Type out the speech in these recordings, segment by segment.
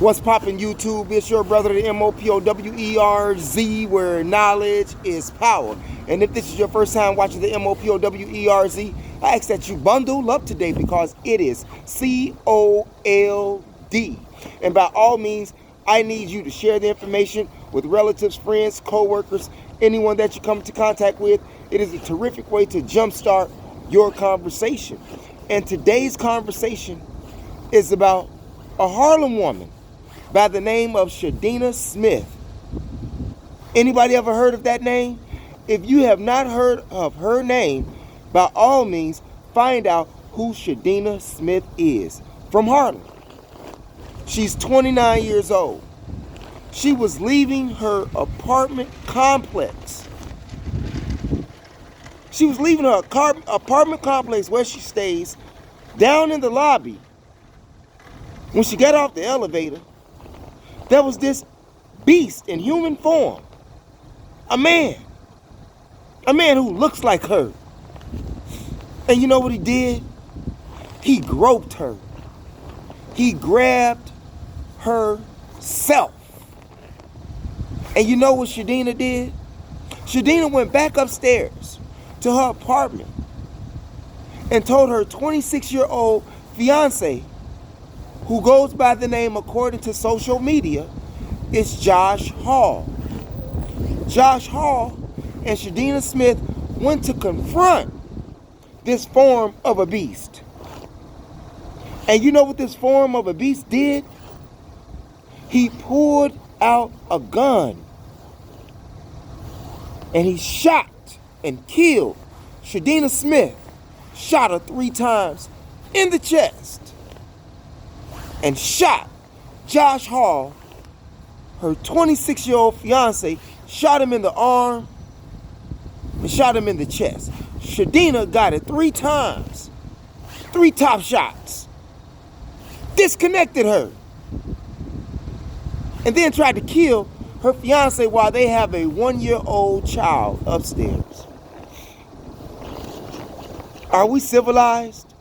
What's poppin' YouTube? It's your brother, the MOPOWERZ, where knowledge is power. And if this is your first time watching the MOPOWERZ, I ask that you bundle up today because it is COLD. And by all means, I need you to share the information with relatives, friends, co-workers, anyone that you come into contact with. It is a terrific way to jumpstart your conversation. And today's conversation is about a Harlem woman by the name of Shadina Smith. Anybody ever heard of that name? If you have not heard of her name, by all means, find out who Shadina Smith is from Harlem. She's 29 years old. She was leaving her apartment complex. She was leaving her apartment complex where she stays down in the lobby. When she got off the elevator, there was this beast in human form. A man who looks like her. And you know what he did? He groped her. He grabbed herself. And you know what Shadina did? Shadina went back upstairs to her apartment and told her 26-year-old fiance, who goes by the name, according to social media, is Josh Hall. Josh Hall and Shadina Smith went to confront this form of a beast. And you know what this form of a beast did? He pulled out a gun and he shot and killed Shadina Smith. Shot her 3 times in the chest. And shot Josh Hall, her 26-year-old fiance, shot him in the arm and shot him in the chest. Shadina got it 3 times. 3 top shots. Disconnected her. And then tried to kill her fiance while they have a 1-year-old child upstairs. Are we civilized?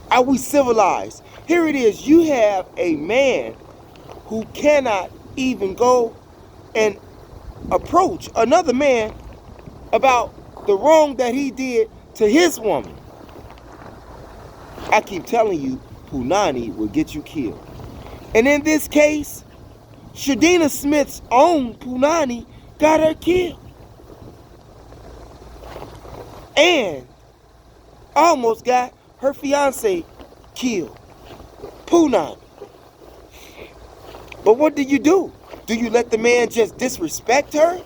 Are we civilized? Here it is. You have a man who cannot even go and approach another man about the wrong that he did to his woman. I keep telling you, punani will get you killed. And in this case, Shadina Smith's own punani got her killed. And almost got her fiance killed. Punani. But what do? Do you let the man just disrespect her?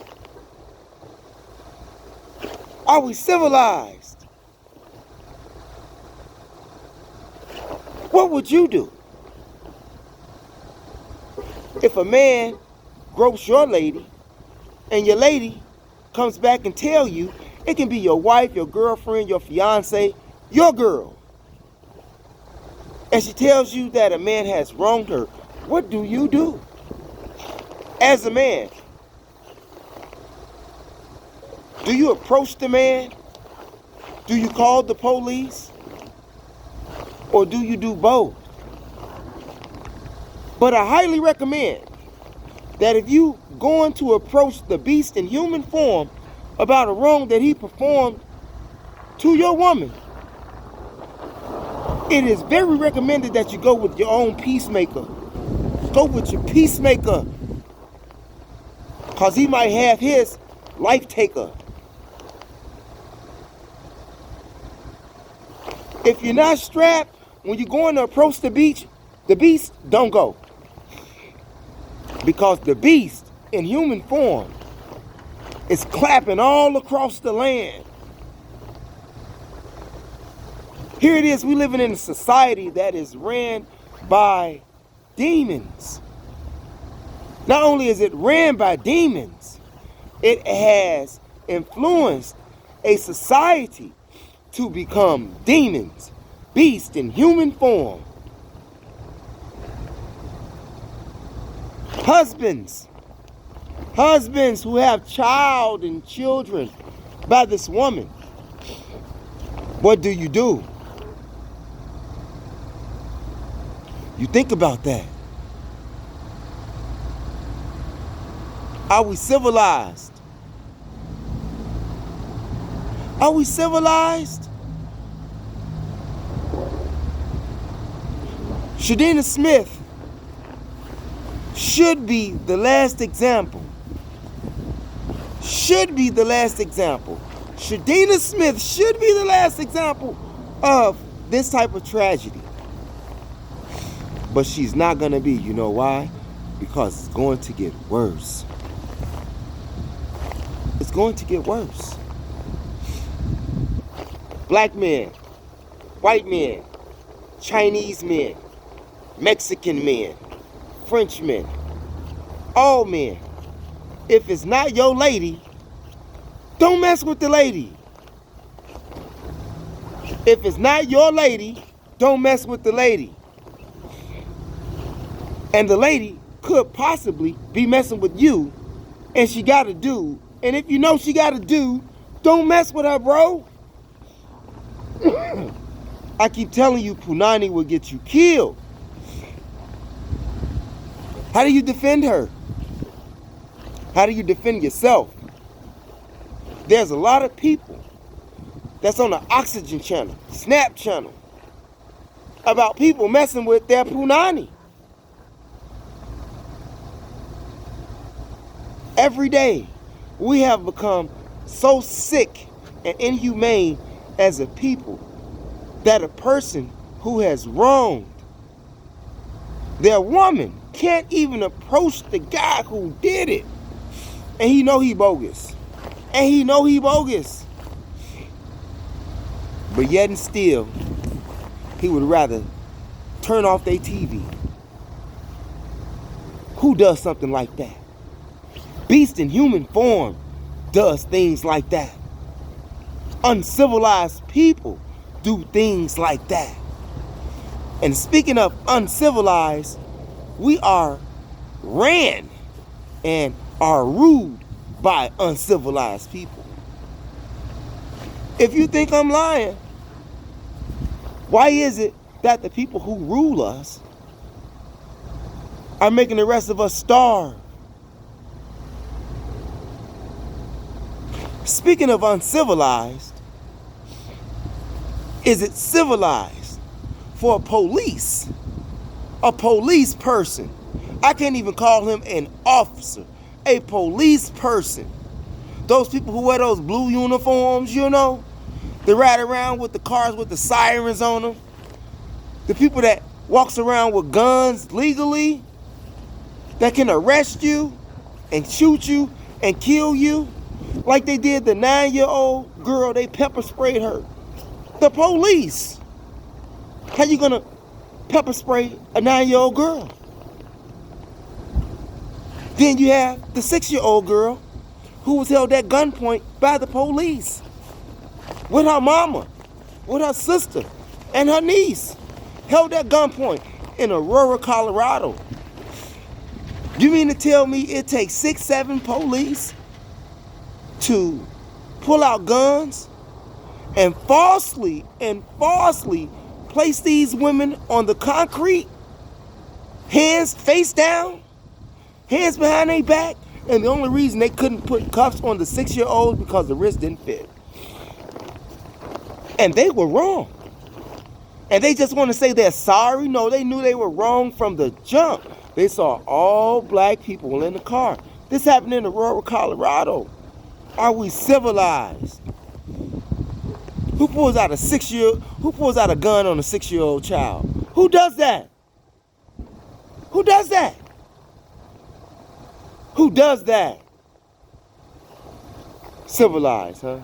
Are we civilized? What would you do if a man gropes your lady and your lady comes back and tell you? It can be your wife, your girlfriend, your fiance, your girl. And she tells you that a man has wronged her. What do you do? As a man, do you approach the man? Do you call the police? Or do you do both? But I highly recommend that if you going to approach the beast in human form about a wrong that he performed to your woman, it is very recommended that you go with your own peacemaker. Go with your peacemaker. Because he might have his life taker. If you're not strapped, when you're going to approach the beast, don't go. Because the beast in human form is clapping all across the land. Here it is, we living in a society that is ran by demons. Not only is it ran by demons, it has influenced a society to become demons, beasts in human form. Husbands who have child and children by this woman. What do? You think about that. Are we civilized? Are we civilized? Shadina Smith should be the last example. Should be the last example. Shadina Smith should be the last example of this type of tragedy. But she's not going to be. You know why? Because it's going to get worse. It's going to get worse. Black men, white men, Chinese men, Mexican men, French men, all men. If it's not your lady, don't mess with the lady. If it's not your lady, don't mess with the lady. And the lady could possibly be messing with you, and she got a dude. And if you know she got a dude, don't mess with her, bro. I keep telling you, punani will get you killed. How do you defend her? How do you defend yourself? There's a lot of people that's on the Oxygen channel, Snap channel, about people messing with their punani. Every day, we have become so sick and inhumane as a people that a person who has wronged their woman can't even approach the guy who did it. And he know he bogus. And he know he bogus. But yet and still, he would rather turn off their TV. Who does something like that? Beast in human form does things like that. Uncivilized people do things like that. And speaking of uncivilized, we are ran and are ruled by uncivilized people. If you think I'm lying, why is it that the people who rule us are making the rest of us starve? Speaking of uncivilized, is it civilized for a police person? I can't even call him an officer, a police person. Those people who wear those blue uniforms, you know, they ride around with the cars with the sirens on them. The people that walks around with guns legally, that can arrest you and shoot you and kill you. Like they did the 9-year-old girl, they pepper sprayed her. The police. How you gonna pepper spray a 9-year-old girl? Then you have the 6-year-old girl who was held at gunpoint by the police with her mama, with her sister, and her niece, held at gunpoint in Aurora, Colorado. You mean to tell me it takes 6-7 police to pull out guns and falsely place these women on the concrete, hands face down, hands behind their back, and the only reason they couldn't put cuffs on the 6-year-olds because the wrist didn't fit. And they were wrong. And they just want to say they're sorry? No, they knew they were wrong from the jump. They saw all black people in the car. This happened in Aurora, Colorado. Are we civilized? Who pulls out a gun on a 6-year-old child? Who does that? Who does that? Who does that? Civilized, huh?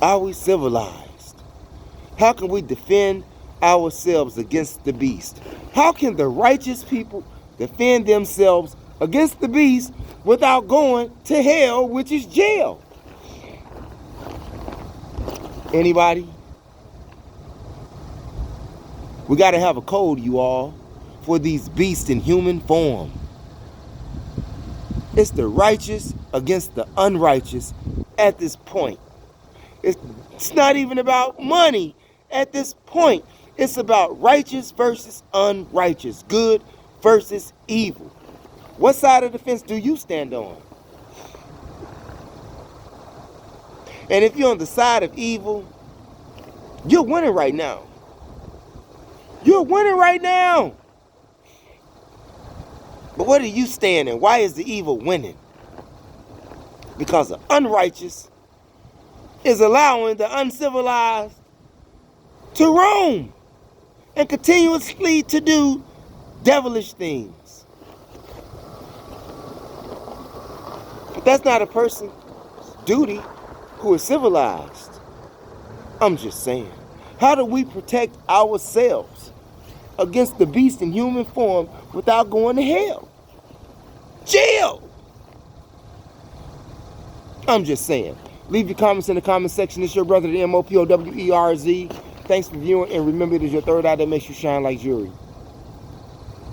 Are we civilized? How can we defend ourselves against the beast? How can the righteous people defend themselves against the beast without going to hell, which is jail? Anybody? We got to have a code, you all, for these beasts in human form. It's the righteous against the unrighteous at this point. It's not even about money at this point. It's about righteous versus unrighteous, good versus evil. What side of the fence do you stand on? And if you're on the side of evil, you're winning right now. You're winning right now. But where do you stand and why is the evil winning? Because the unrighteous is allowing the uncivilized to roam and continuously to do devilish things. But that's not a person's duty who is civilized. I'm just saying. How do we protect ourselves against the beast in human form without going to hell? Jail! I'm just saying. Leave your comments in the comment section. It's your brother, the MOPOWERZ. Thanks for viewing, and remember, it is your third eye that makes you shine like jewelry.